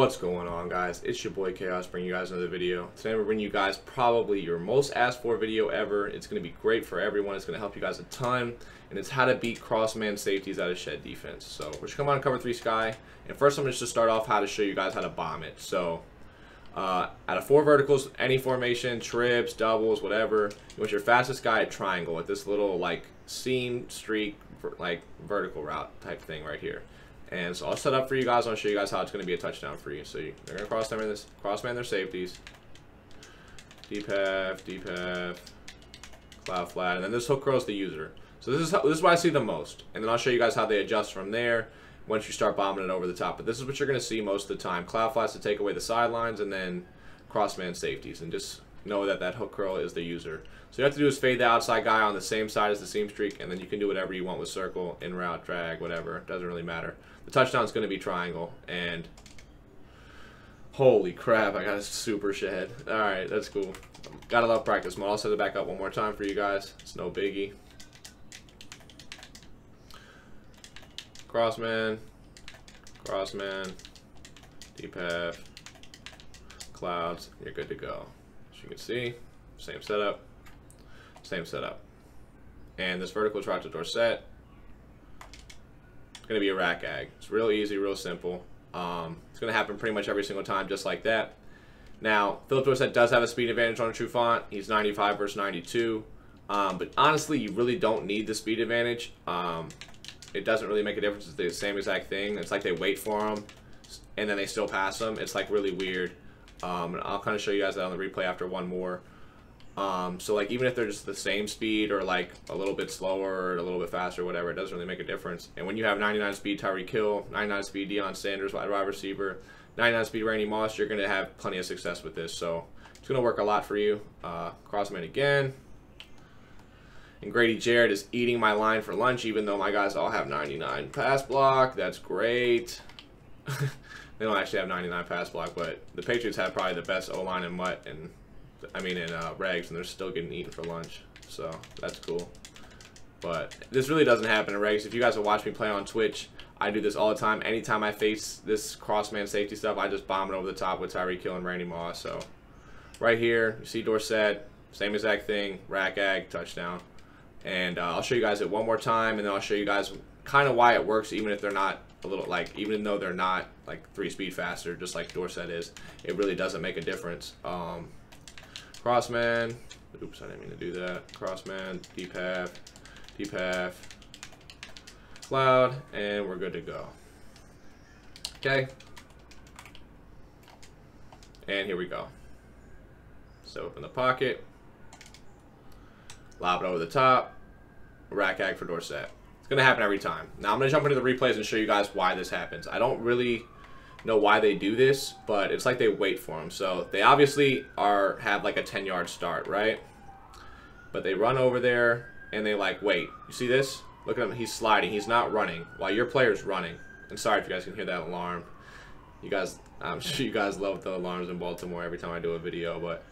What's going on, guys? It's your boy K-Aus bringing you guys another video. Today we're bringing you guys probably your most asked for video ever. It's going to be great for everyone. It's going to help you guys a ton. And it's how to beat crossman safeties out of shed defense. So we're just coming on cover 3 sky. And first I'm just to start off how to show you guys how to bomb it. So out of 4 verticals, any formation, trips, doubles, whatever, you want your fastest guy at triangle with this little like seam streak like vertical route type thing right here. And so I'll set up for you guys. I'll show you guys how it's going to be a touchdown for you. So they're going to crossman their safeties. Deep half, cloud flat, and then this hook curl is the user. So this is what I see the most. And then I'll show you guys how they adjust from there once you start bombing it over the top. But this is what you're going to see most of the time. Cloud flats to take away the sidelines, and then crossman safeties. And just know that that hook curl is the user. So you have to do is fade the outside guy on the same side as the seam streak, and then you can do whatever you want with circle, in route, drag, whatever. It doesn't really matter. The touchdown is going to be triangle, and holy crap, I got a super shed. Alright, that's cool. Gotta love practice mode. I'll set it back up one more time for you guys. It's no biggie. Crossman, deep half, clouds, you're good to go. As you can see, same setup. And this vertical trot to Dorset, it's going to be a rack ag. It's real easy, real simple. It's going to happen pretty much every single time, just like that. Now, Philip Dorset does have a speed advantage on a true font. He's 95 versus 92. But honestly, you really don't need the speed advantage. It doesn't really make a difference. It's the same exact thing. It's like they wait for him, and then they still pass him. It's like really weird. And I'll kind of show you guys that on the replay after one more. So like even if they're just the same speed or like a little bit slower or a little bit faster, whatever, it doesn't really make a difference. And when you have 99 speed Tyreek Hill, 99 speed Deion Sanders, wide receiver, 99 speed Randy Moss, you're going to have plenty of success with this. So it's going to work a lot for you. Crossman again. And Grady Jarrett is eating my line for lunch, even though my guys all have 99 pass block. That's great. They don't actually have 99 pass block, but the Patriots have probably the best O-line in Mutt and regs, and they're still getting eaten for lunch. So that's cool. But this really doesn't happen in regs. If you guys have watched me play on Twitch, I do this all the time. Anytime I face this crossman safety stuff, I just bomb it over the top with Tyreek Hill and Randy Moss. So right here, you see Dorset, same exact thing, rack ag, touchdown. And I'll show you guys it one more time, and then I'll show you guys kind of why it works, even if they're not even though they're not like 3 speed faster, just like Dorset is. It really doesn't make a difference. Crossman, oops, I didn't mean to do that. Crossman, deep half, cloud, and we're good to go. Okay. And here we go. So open the pocket, lob it over the top, rack ag for Dorset. It's going to happen every time. Now I'm going to jump into the replays and show you guys why this happens. I don't really know why they do this, but it's like they wait for them. So they obviously have like a 10-yard start, right? But they run over there and they like wait. You see this? Look at him. He's sliding. He's not running while your player's running. And sorry if you guys can hear that alarm. You guys, I'm sure you guys love the alarms in Baltimore every time I do a video, but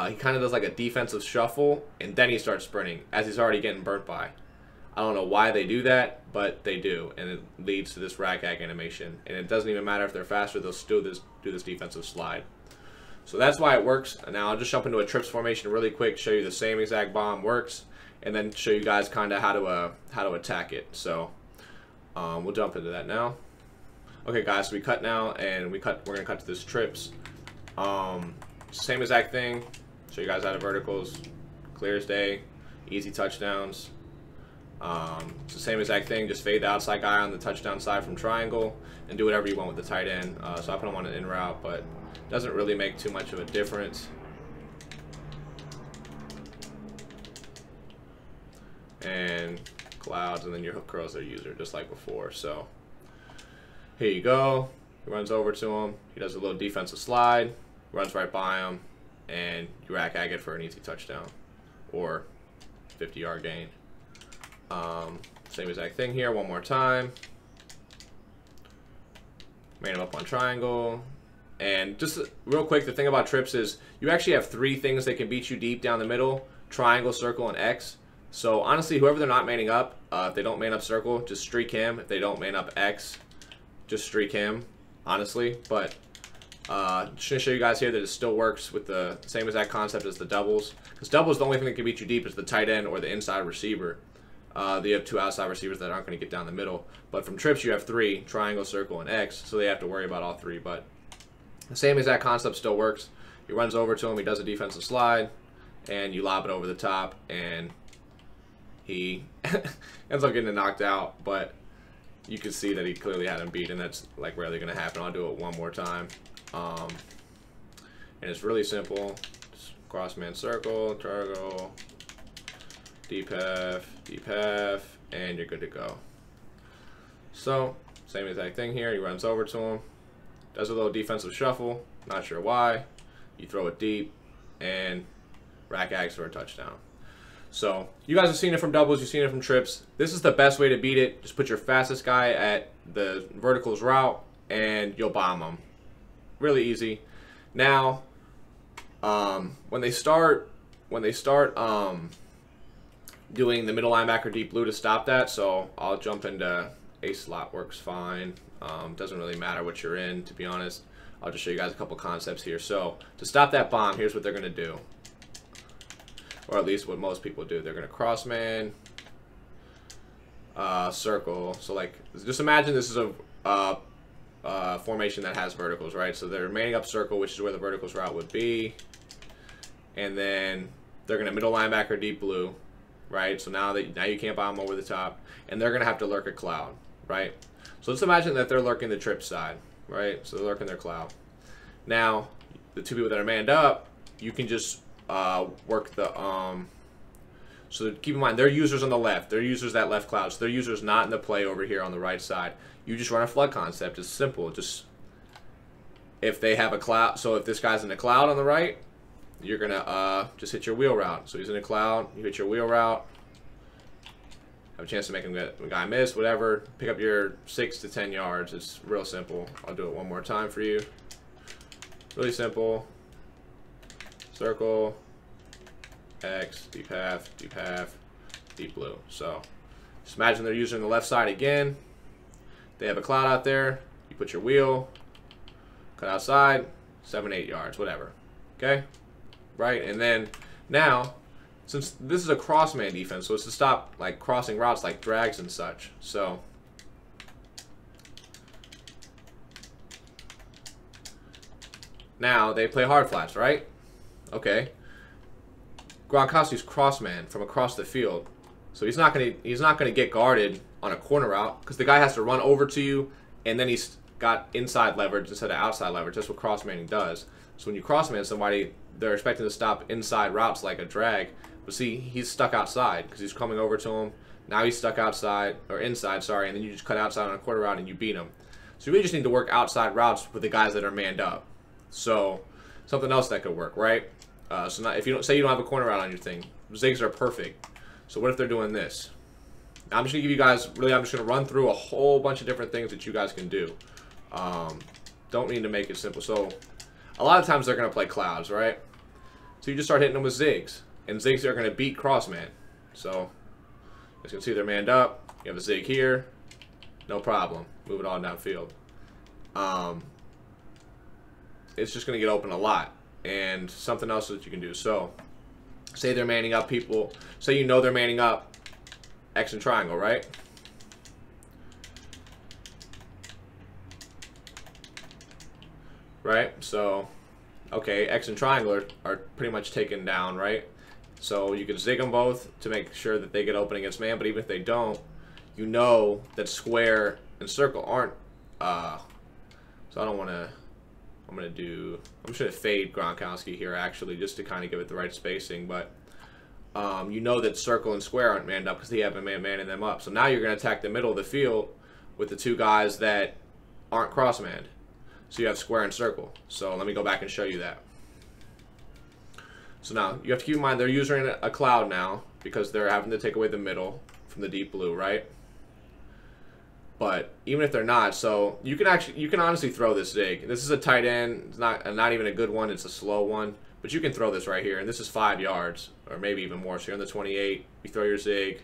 he kind of does like a defensive shuffle, and then he starts sprinting as he's already getting burnt by. I don't know why they do that, but they do, and it leads to this rack ag animation. And it doesn't even matter if they're faster; they'll still do this defensive slide. So that's why it works. And now I'll just jump into a trips formation really quick, show you the same exact bomb works, and then show you guys kind of how to attack it. So we'll jump into that now. Okay, guys, so we cut now, and we're gonna cut to this trips. Same exact thing. Show you guys how to verticals, clear as day, easy touchdowns. It's the same exact thing, just fade the outside guy on the touchdown side from triangle and do whatever you want with the tight end. So I put him on an in route, but it doesn't really make too much of a difference. And clouds, and then your hook curls their user, just like before. So here you go. He runs over to him. He does a little defensive slide, runs right by him, and you rack ag it for an easy touchdown or 50-yard gain. Same exact thing here, one more time. Made him up on triangle. And just real quick, the thing about trips is you actually have 3 things that can beat you deep down the middle: triangle, circle, and X. So honestly, whoever they're not manning up, if they don't man up circle, just streak him. If they don't man up X, just streak him, honestly. But Just going to show you guys here that it still works with the same exact concept as the doubles. Because doubles, the only thing that can beat you deep is the tight end or the inside receiver. You have 2 outside receivers that aren't going to get down the middle. But from trips, you have 3, triangle, circle, and X. So they have to worry about all 3. But the same exact concept still works. He runs over to him, he does a defensive slide, and you lob it over the top, and he ends up getting knocked out. But you can see that he clearly had him beat, and that's like rarely going to happen. I'll do it one more time. And it's really simple. Just crossman circle, triangle, deep half, and you're good to go. So, same exact thing here. He runs over to him, does a little defensive shuffle, not sure why. You throw it deep, and rack ags for a touchdown. So, you guys have seen it from doubles, you've seen it from trips. This is the best way to beat it. Just put your fastest guy at the verticals route, and you'll bomb them. Really easy. Now, when they start doing the middle linebacker deep blue to stop that, so I'll jump into a slot, works fine. Doesn't really matter what you're in, to be honest. I'll just show you guys a couple concepts here. So to stop that bomb, here's what they're gonna do, or at least what most people do. They're gonna crossman, circle. So like, just imagine this is a formation that has verticals, right? So they're manning up circle, which is where the verticals route would be, and then they're gonna middle linebacker deep blue, right? So now you can't bomb over the top, and they're gonna have to lurk a cloud, right? So let's imagine that they're lurking the trip side, right? So they're lurking their cloud. Now the 2 people that are manned up, you can just work the so keep in mind, they're users on the left, they're users that left cloud, so they're users not in the play over here on the right side. You just run a flood concept. It's simple. Just if they have a cloud, so if this guy's in a cloud on the right, you're gonna just hit your wheel route. So he's in a cloud, you hit your wheel route, have a chance to make him get a guy miss, whatever. Pick up your 6 to 10 yards. It's real simple. I'll do it one more time for you. Really simple. Circle, X, deep half, deep blue. So just imagine they're using the left side again. They have a cloud out there. You put your wheel, cut outside, 7, 8 yards, whatever. Okay? Right? And then now, since this is a crossman defense, so it's to stop like crossing routes like drags and such. So now they play hard flats, right? Okay. Gronkowski's crossman from across the field, so he's not gonna get guarded on a corner route because the guy has to run over to you, and then he's got inside leverage instead of outside leverage. That's what crossmanning does. So when you crossman somebody, they're expecting to stop inside routes like a drag. But see, he's stuck outside because he's coming over to him. Now he's stuck outside, or inside, sorry, and then you just cut outside on a quarter route and you beat him. So you really just need to work outside routes with the guys that are manned up. So something else that could work, right? So not, if you don't say you don't have a corner route on your thing, zigs are perfect. So what if they're doing this? Now I'm just gonna give you guys, really, I'm just gonna run through a whole bunch of different things that you guys can do. Don't need to make it simple. So a lot of times they're gonna play clouds, right? So you just start hitting them with zigs, and zigs are gonna beat crossman. So as you can see, they're manned up. You have a zig here, no problem. Move it on downfield. It's just gonna get open a lot. And something else that you can do. So say they're manning up people. Say you know they're manning up X and triangle, right? Right? So, okay, X and triangle are pretty much taken down, right? So you can zig them both to make sure that they get open against man, but even if they don't, you know that square and circle aren't, so I don't want to, I'm just going to fade Gronkowski here, actually, just to kind of give it the right spacing. But you know that circle and square aren't manned up because they haven't manning them up. So now you're going to attack the middle of the field with the 2 guys that aren't cross-manned. So you have square and circle. So let me go back and show you that. So now you have to keep in mind they're using a cloud now because they're having to take away the middle from the deep blue, right? But even if they're not, so you can honestly throw this zig. This is a tight end. It's not even a good one. It's a slow one. But you can throw this right here, and this is 5 yards, or maybe even more. So you're on the 28. You throw your zig,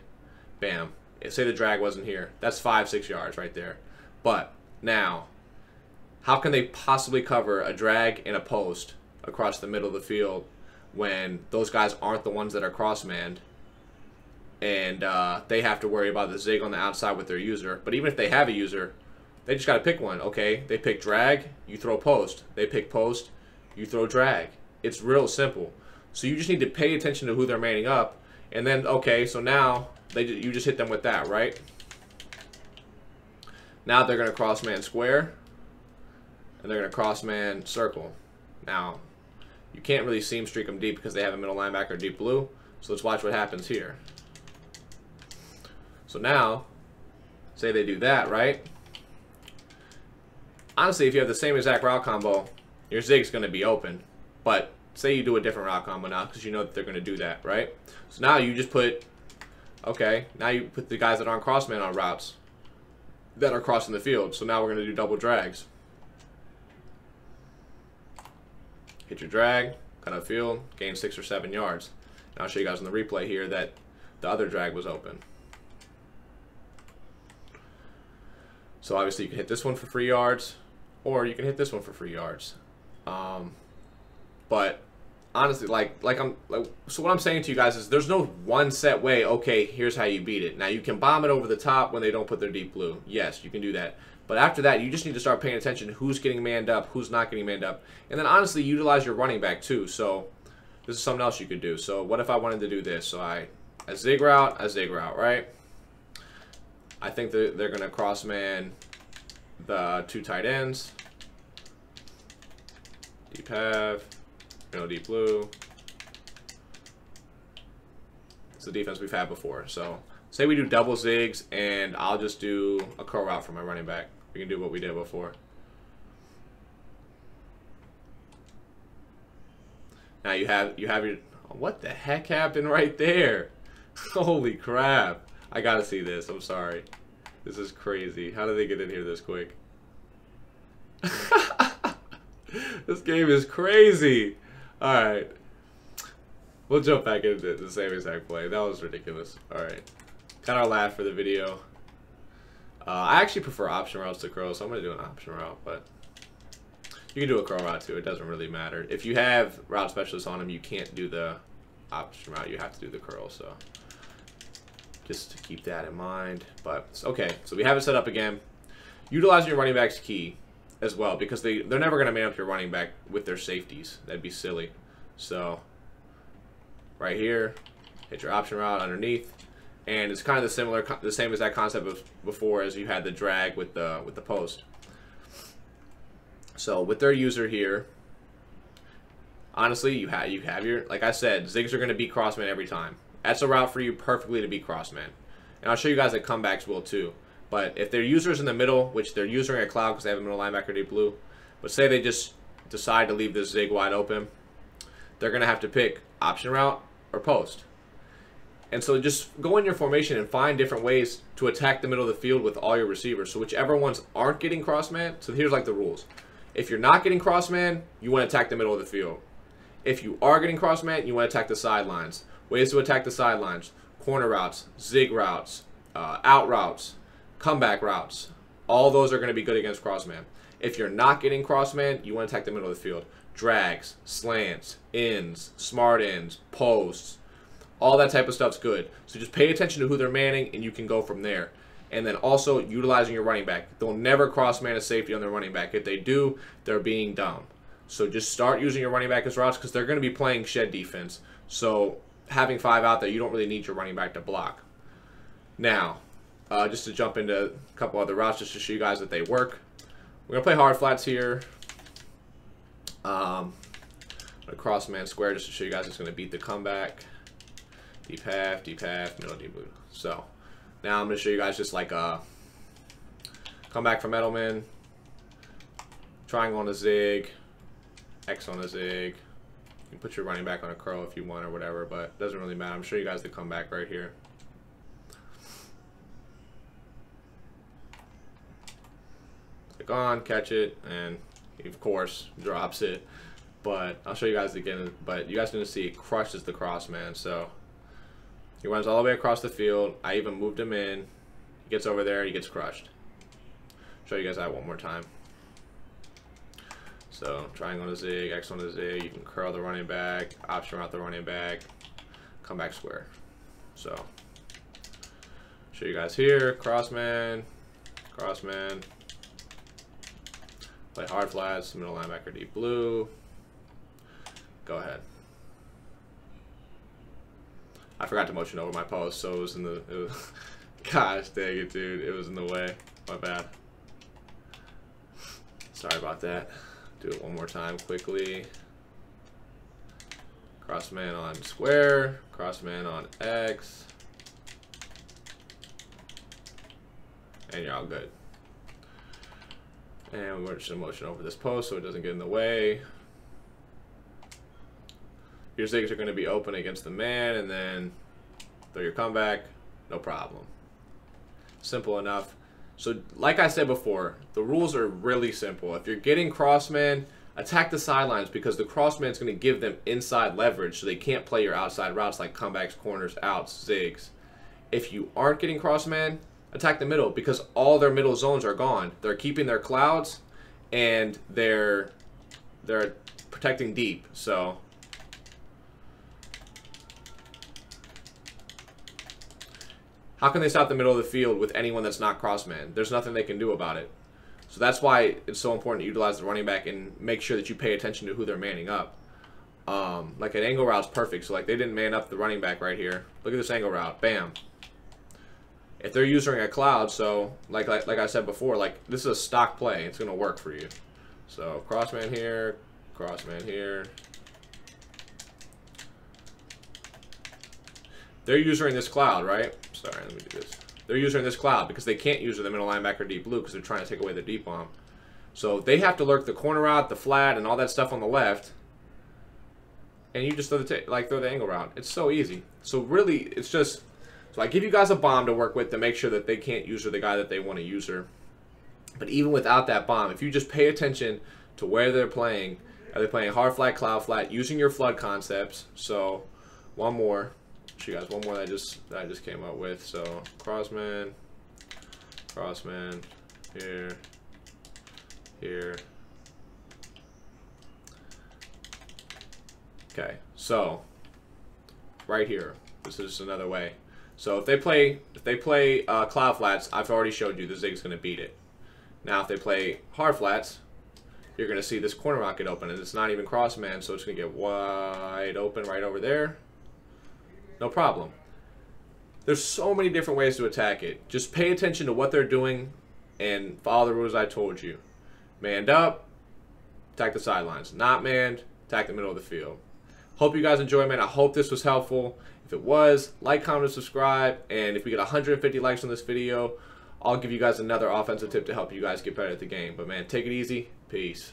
bam. Say the drag wasn't here. That's 5, 6 yards right there. But now, How can they possibly cover a drag and a post across the middle of the field when those guys aren't the ones that are cross-manned, and they have to worry about the zig on the outside with their user? But even if they have a user, they just got to pick one. Okay, they pick drag, you throw post. They pick post, you throw drag. It's real simple. So you just need to pay attention to who they're manning up, and then, okay, so now you just hit them with that, right? Now they're going to cross-man square, and they're going to cross-man circle. Now, you can't really seam streak them deep because they have a middle linebacker deep blue. So let's watch what happens here. So now, say they do that, right? Honestly, if you have the same exact route combo, your zig's going to be open. But say you do a different route combo now because you know that they're going to do that, right? So now you just put, okay, now you put the guys that aren't crossman on routes that are crossing the field. So now we're going to do double drags. Hit your drag, cut up field, gain 6 or 7 yards. And I'll show you guys on the replay here that the other drag was open. So obviously you can hit this one for 3 yards, or you can hit this one for 3 yards. But honestly, so what I'm saying to you guys is there's no one set way. Okay, here's how you beat it. Now you can bomb it over the top when they don't put their deep blue. Yes, you can do that. But after that, you just need to start paying attention to who's getting manned up, who's not getting manned up. And then honestly, utilize your running back too. So this is something else you could do. So what if I wanted to do this? So a zig route, right? I think they're going to cross man the 2 tight ends. Deep have, deep blue. It's the defense we've had before. So say we do double zigs, and I'll just do a curl route for my running back. We can do what we did before. Now you have your, what the heck happened right there? Holy crap. I gotta see this. I'm sorry. This is crazy. How did they get in here this quick? This game is crazy. Alright. We'll jump back into the same exact play. That was ridiculous. Alright. Got our laugh for the video. I actually prefer option routes to curl, so I'm going to do an option route, but you can do a curl route too. It doesn't really matter. If you have route specialists on them, you can't do the option route. You have to do the curl, so just to keep that in mind. But okay, so we have it set up again. Utilizing your running back's key as well, because they're never going to man up your running back with their safeties. That'd be silly. So right here, hit your option route underneath. And it's kind of the same exact concept of before as you had the drag with the post. So with their user here, honestly, you have your, like I said, zigs are going to beat crossman every time. That's a route for you perfectly to beat crossman. And I'll show you guys that comebacks will too. But if their user's in the middle, which they're using a cloud because they have a middle linebacker deep blue, but say they just decide to leave this zig wide open, they're going to have to pick option route or post. And so just go in your formation and find different ways to attack the middle of the field with all your receivers. So whichever ones aren't getting crossman, so here's like the rules. If you're not getting crossman, you want to attack the middle of the field. If you are getting crossman, you want to attack the sidelines. Ways to attack the sidelines: corner routes, zig routes, out routes, comeback routes. All those are going to be good against crossman. If you're not getting crossman, you want to attack the middle of the field. Drags, slants, ins, smart ends, posts. All that type of stuff's good. So just pay attention to who they're manning, and you can go from there. And then also utilizing your running back. They'll never cross-man a safety on their running back. If they do, they're being dumb. So just start using your running back as routes because they're going to be playing shed defense. So having 5 out there, you don't really need your running back to block. Now, just to jump into a couple other routes just to show you guys that they work. We're going to play hard flats here. A cross-man square just to show you guys it's going to beat the comeback. Deep half, middle deep blue. So now I'm going to show you guys just like a comeback from Edelman, triangle on a zig, X on a zig. You can put your running back on a curl if you want or whatever, but it doesn't really matter. I'm showing you guys the comeback right here. Click on, catch it, and he of course drops it. But I'll show you guys again. But you guys are going to see it crushes the crossman. So he runs all the way across the field. I even moved him in. He gets over there. He gets crushed. Show you guys that one more time. So triangle on a zig, X on a zig, you can curl the running back, option route the running back, come back square. So show you guys here, crossman, crossman, play hard flats, middle linebacker deep blue. Go ahead. I forgot to motion over my post, so it was in the, gosh dang it, dude, it was in the way. My bad. Sorry about that. Do it one more time quickly. Crossman on square, crossman on X, and you're all good. And we're just gonna motion over this post so it doesn't get in the way. Your zigs are gonna be open against the man, and then throw your comeback, no problem. Simple enough. So like I said before, the rules are really simple. If you're getting crossman, attack the sidelines, because the crossman is going to give them inside leverage, so they can't play your outside routes like comebacks, corners, outs, zigs. If you aren't getting crossman, attack the middle, because all their middle zones are gone. They're keeping their clouds, and they're protecting deep. So how can they stop the middle of the field with anyone that's not crossman? There's nothing they can do about it. So that's why it's so important to utilize the running back and make sure that you pay attention to who they're manning up. Like an angle route's perfect. So like they didn't man up the running back right here. Look at this angle route. Bam. If they're using a cloud, so like I said before, like this is a stock play. It's gonna work for you. So crossman here, crossman here. They're using this cloud, right? Sorry, let me do this. They're using this cloud because they can't use the middle linebacker deep blue because they're trying to take away their deep bomb. So they have to lurk the corner route, the flat, and all that stuff on the left. And you just throw the angle route. It's so easy. So really, it's just, so I give you guys a bomb to work with to make sure that they can't use the guy that they want to use her. But even without that bomb, if you just pay attention to where they're playing, are they playing hard flat, cloud flat, using your flood concepts? So one more. Show you guys one more that I just came up with. So crossman, crossman, here, here. Okay, so right here, this is another way. So if they play cloud flats, I've already showed you the zig's going to beat it. Now if they play hard flats, you're going to see this corner route get open, and it's not even crossman, so it's going to get wide open right over there. No problem. There's so many different ways to attack it. Just pay attention to what they're doing and follow the rules I told you. Manned up, attack the sidelines. Not manned, attack the middle of the field. Hope you guys enjoy, man. I hope this was helpful. If it was, like, comment, and subscribe. And if we get 150 likes on this video, I'll give you guys another offensive tip to help you guys get better at the game. But, man, take it easy. Peace.